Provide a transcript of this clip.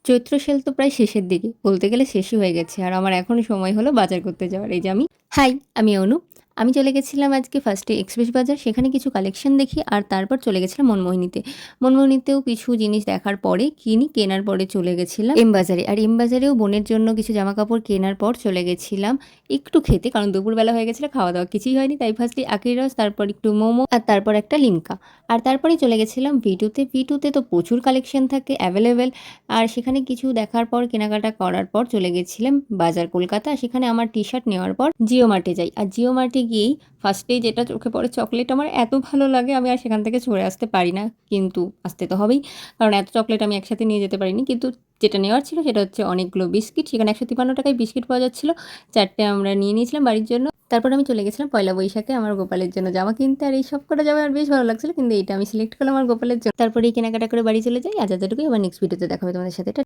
চৈত্র sell তো প্রায় শেষের দিকে, বলতে গেলে শেষই হয়ে গেছে। আর আমার এখনই সময় হলো বাজার করতে যাওয়ার। এই যে আমি হাই, আমি অনু। আমি চলে গেছিলাম আজকে ফার্স্টে এক্সপ্রেস বাজার, সেখানে কিছু কালেকশন দেখি আর তারপর চলে গেছিলাম মনমোহিনীতে। মনমোহিনীতেও কিছু জিনিস দেখার পরে কেনার পরে চলে গেছিলাম এম বাজারে। আর এম বাজারেও বোনের জন্য কিছু জামাকাপড় কেনার পর চলে গেছিলাম একটু খেতে, কারণ দুপুরবেলা হয়ে গেছিলো, খাওয়া-দাওয়া কিছুই হয়নি। তাই ফার্স্টে আখের রস, তারপর একটু মোমো আর তারপর একটা লিমকা। আর তারপরেই চলে গেছিলাম ভি2তে। ভি2তে তো প্রচুর কালেকশন থাকে অ্যাভেলেবেল। আর সেখানে কিছু দেখার পর কেনাকাটা করার পর চলে গেছিলাম বাজার কলকাতা। সেখানে আমার টি-শার্ট নেওয়ার পর জিও মার্টে যাই। আর জিও মার্টে গিয়েই ফার্স্টেই যেটা চোখে পড়ে চকলেট, আমার এত ভালো লাগে আমি আর সেখান থেকে সরে আসতে পারি না। কিন্তু আসতে তো হবেই, কারণ এত চকলেট আমি একসাথে নিয়ে যেতে পারিনি। কিন্তু যেটা নেওয়ার ছিল সেটা হচ্ছে অনেকগুলো বিস্কিট। সেখানে ১৫৩ টাকায় বিস্কিট পাওয়া যাচ্ছিল। ৪টে আমরা নিয়ে নিয়েছিলাম বাড়ির জন্য। তারপর আমি চলে গেছিলাম পয়লা বৈশাখে আমার গোপালের জন্য জামা কিনতে। আর এই সব কটা জামা আমার বেশ ভালো লাগছিল, কিন্তু এইটা আমি সিলেক্ট করলাম আমার গোপালের জন্য। তারপরে এই কেনাকাটা করে বাড়ি চলে যাই। আজ এতটুকুই, আবার নেক্সট ভিডিওতে দেখা হবে তোমাদের সাথে।